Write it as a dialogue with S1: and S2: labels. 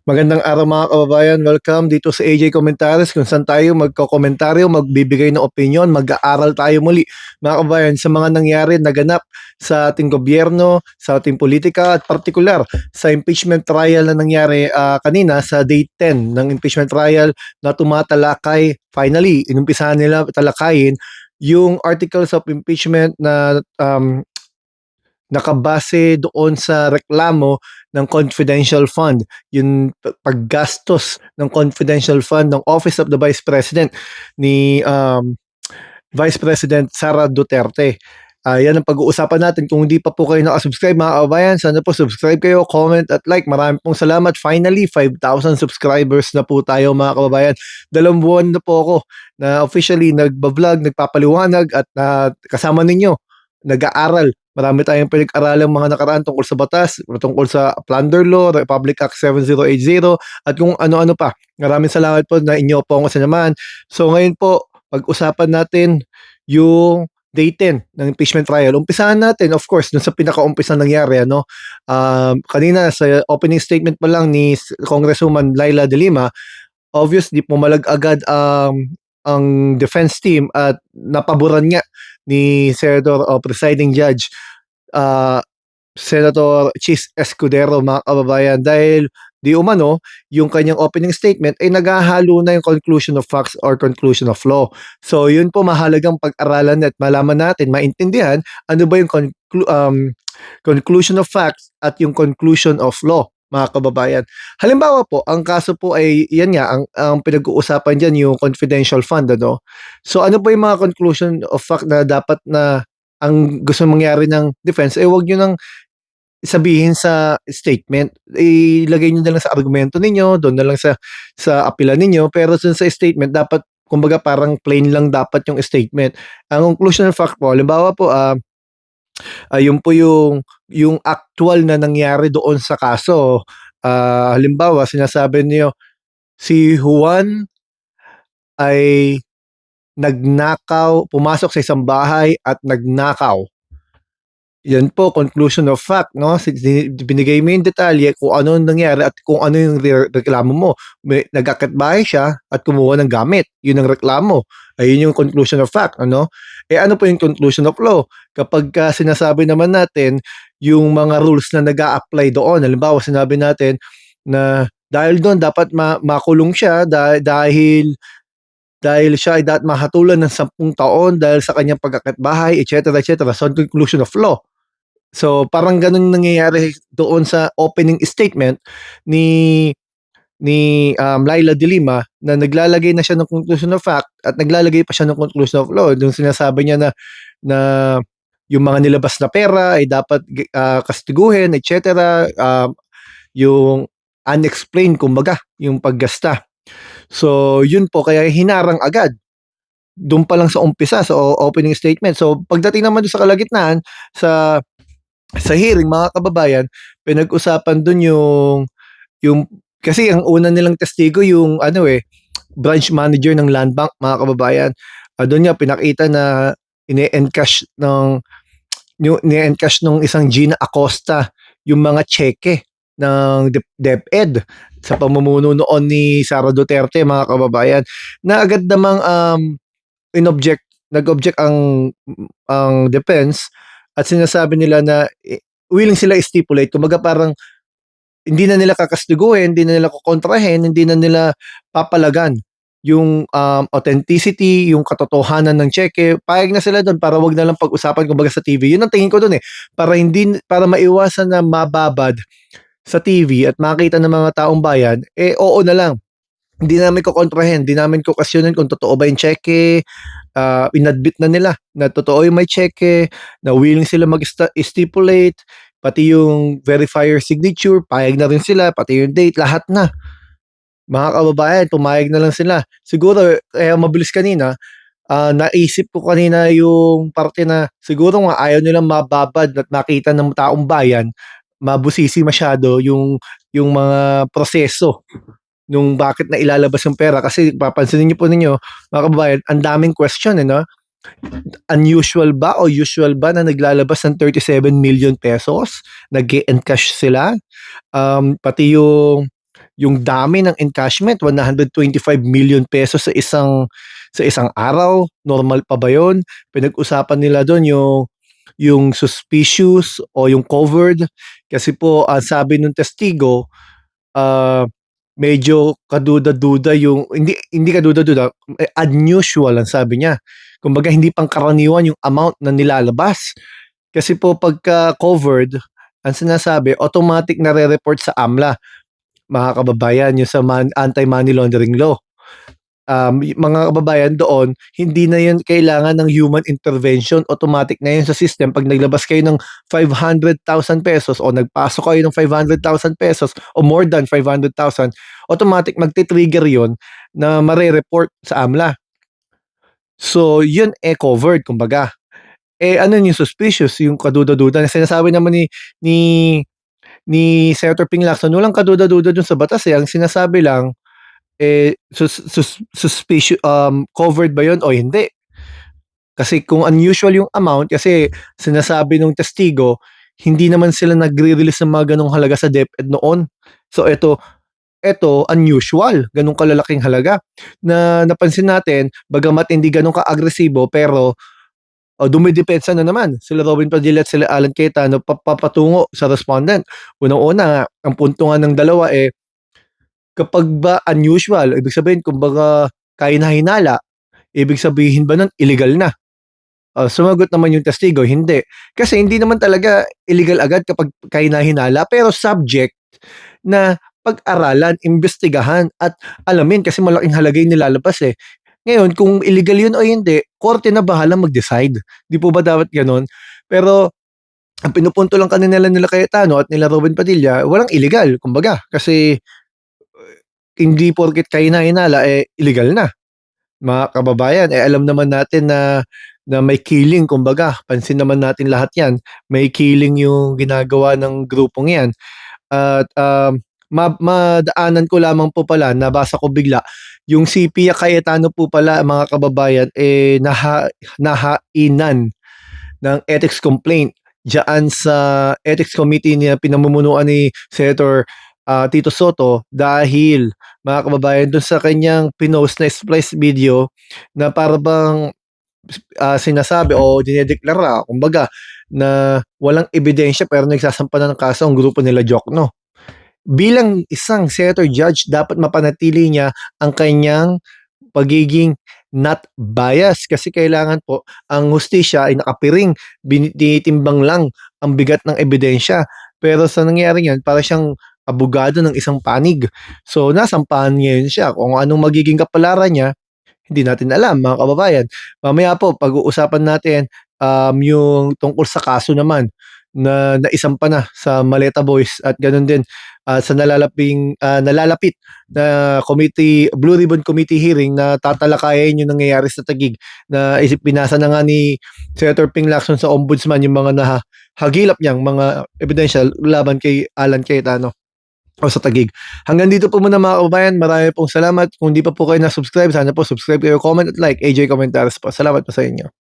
S1: Magandang araw mga kababayan. Welcome dito sa AJ Commentaries kung saan tayo magko-komentaryo, magbibigay ng opinion, mag-aaral tayo muli mga kababayan sa mga nangyari naganap sa ating gobyerno, sa ating politika at partikular sa impeachment trial na nangyari kanina sa day 10 ng impeachment trial na tumatalakay, finally, inumpisahan nila talakayin yung articles of impeachment na nakabase doon sa reklamo ng confidential fund, yung paggastos ng confidential fund ng Office of the Vice President ni Vice President Sara Duterte. Yan ang pag-uusapan natin. Kung hindi pa po kayo nakasubscribe mga kababayan, sana po subscribe kayo, comment at like. Maraming pong salamat. Finally, 5,000 subscribers na po tayo mga kababayan. 2 buwan na po ako na officially nagbablog, nagpapaliwanag at kasama ninyo, nag-aaral. Marami tayong pinag-aralang mga nakaraan tungkol sa batas, tungkol sa Plunder Law, Republic Act 7080, at kung ano-ano pa. Maraming salamat po na inyo po ang kasanaman. So ngayon po, pag-usapan natin yung day 10 ng impeachment trial. Umpisahan natin, of course, dun sa pinaka-umpisa nangyari. Kanina sa opening statement pa lang ni Congresswoman Laila De Lima, obviously pumalag agad ang defense team at napaboran nga ni Senator o Presiding Judge Senator Chis Escudero mga kababayan dahil di umano yung kanyang opening statement ay naghahalo na yung conclusion of facts or conclusion of law. So yun po mahalagang pag-aralan at malaman natin, maintindihan ano ba yung conclusion of facts at yung conclusion of law mga kababayan. Halimbawa po, ang kaso po ay yan nga, ang pinag-uusapan dyan yung confidential fund. So ano po yung mga conclusion of fact na dapat na ang gusto mangyari ng defense, huwag nyo nang sabihin sa statement, ilagay nyo na lang sa argumento ninyo, doon na lang sa apela ninyo, pero sa statement, dapat, kumbaga parang plain lang dapat yung statement. Ang conclusion of fact po, halimbawa po, yun po yung actual na nangyari doon sa kaso. Halimbawa, sinasabi niyo, si Juan ay nagnakaw, pumasok sa isang bahay at nagnakaw. Yan po, conclusion of fact, no? Binigay mo yung detalye kung ano nangyari at kung ano yung reklamo mo. Nag-akit bahay siya at kumuha ng gamit. Yun ang reklamo. Ayun yung conclusion of fact, ano? Ano po yung conclusion of law? Kapag sinasabi naman natin yung mga rules na nag-a-apply doon, halimbawa sinabi natin na dahil doon dapat makulong siya dahil siya ay dapat mahatulan ng 10 taon dahil sa kanyang pag-akit bahay, etc. etc. So, conclusion of law. So parang ganun nangyayari doon sa opening statement ni Laila De Lima na naglalagay na siya ng conclusion of fact at naglalagay pa siya ng conclusion of law. Doon sinasabi niya na yung mga nilabas na pera ay dapat kastiguhin, etc. Yung unexplained, kumbaga, yung paggasta. So yun po, kaya hinarang agad doon pa lang sa umpisa, sa opening statement. So pagdating naman doon sa kalagitnaan, sa hearing mga kababayan, pinag-usapan dun yung kasi ang una nilang testigo yung branch manager ng Land Bank mga kababayan. Doon niya pinakita na ine-encash nung isang Gina Acosta yung mga cheque ng DepEd sa pamumuno noon ni Sara Duterte mga kababayan, na agad namang nag-object ang defense at sinasabi nila na willing sila stipulate, kumbaga parang hindi na nila kakastiguhin, hindi na nila kukontrahin, hindi na nila papalagan yung authenticity, yung katotohanan ng cheque. Payag na sila doon para wag na lang pag-usapan kumbaga sa TV. Yun ang tingin ko doon para maiwasan na mababad sa TV at makita ng mga taong bayan, oo na lang. Hindi namin kukontrahin, hindi namin kukasyonin kung totoo ba yung cheque. Inadmit na nila na totoo yung may cheque, na willing sila mag-stipulate, pati yung verifier signature, payag na rin sila, pati yung date, lahat na. Mga kababayan, pumayag na lang sila. Siguro, kaya mabilis kanina, naisip ko kanina yung parte na siguro nga ayaw nilang mababad at makita ng taong bayan, mabusisi masyado yung mga proseso nung bakit na ilalabas yung pera. Kasi papansinin niyo po ninyo, mga kababayan, ang daming question, unusual ba o usual ba na naglalabas ng 37 million pesos? Nag-encash sila? Pati yung yung dami ng encashment, 125 million pesos sa isang araw, normal pa ba yun? Pinag-usapan nila doon yung suspicious o yung covered kasi po ang sabi ng testigo, ah, medyo kaduda-duda yung hindi kaduda-duda, unusual ang sabi niya. Kumbaga hindi pangkaraniwan yung amount na nilalabas. Kasi po pagka covered, ang sinasabi automatic nare-report sa AMLA, mga kababayan, yung sa anti-money laundering law. Mga kababayan doon, hindi na yun kailangan ng human intervention, automatic na yun sa system. Pag naglabas kayo ng 500,000 pesos o nagpasok kayo ng 500,000 pesos o more than 500,000, automatic magti-trigger yun na mare-report sa AMLA. So, yun covered, kumbaga. Ano yung suspicious, yung kaduda-duda na sinasabi naman ni Senator Ping Lacson, walang kaduda-duda dun sa batas, Ang sinasabi lang, suspicious, covered ba yun o hindi? Kasi kung unusual yung amount, kasi sinasabi nung testigo, hindi naman sila nagre-release ng mga ganong halaga sa DepEd noon. So ito unusual, ganong kalalaking halaga. Na napansin natin, bagamat hindi ganong ka-agresibo, pero dumidepensa na naman sila Robin Padilla at sila Alan Cayetano papatungo sa respondent. Unang-una, ang punto nga ng dalawa kapag ba unusual, ibig sabihin kumbaga kahina-hinala, ibig sabihin ba nun illegal na? Sumagot naman yung testigo, hindi. Kasi hindi naman talaga illegal agad kapag kahina-hinala, pero subject na pag-aralan, imbestigahan at alamin kasi malaking halaga yung nilalabas. Ngayon, kung illegal yun o hindi, korte na bahala mag-decide. Di po ba dapat ganon? Pero ang pinupunto lang kanina nila Cayetano at nila Robin Padilla, walang illegal, kumbaga. Kasi hindi porket kahina-hinala, illegal na. Mga kababayan, alam naman natin na may killing, kumbaga. Pansin naman natin lahat yan. May killing yung ginagawa ng grupong yan. At madaanan ko lamang po pala, nabasa ko bigla, yung si Pia Cayetano po pala, mga kababayan, nahainan ng ethics complaint diyan sa ethics committee na pinamumunuan ni Senator Tito Soto dahil, mga kababayan, doon sa kanyang pinost na splice video na para bang sinasabi o dinedeklara, kumbaga, na walang ebidensya pero nagsasampa na ng kaso ang grupo nila Jokno. Bilang isang senator judge, dapat mapanatili niya ang kanyang pagiging not biased kasi kailangan po ang hustisya ay nakapiring, tinitimbang lang ang bigat ng ebidensya. Pero sa nangyari yan, para siyang abogado ng isang panig. So, nasampahan ngayon siya. Kung anong magiging kapalaran niya, hindi natin alam, mga kababayan. Mamaya po, pag-uusapan natin yung tungkol sa kaso naman na naisampa na sa Maleta Boys at ganun din sa nalalapit na committee, Blue Ribbon Committee hearing na tatalakayin yung nangyayari sa Taguig na pinasa na nga ni Senator Ping Lacson sa ombudsman yung mga nahagilap niyang mga ebidensya laban kay Alan Cayetano o sa Taguig. Hanggang dito po muna, mga kababayan. Marami pong salamat. Kung di pa po kayo na-subscribe, sana po subscribe kayo, comment at like. AJ Commentaries po. Salamat po sa inyo.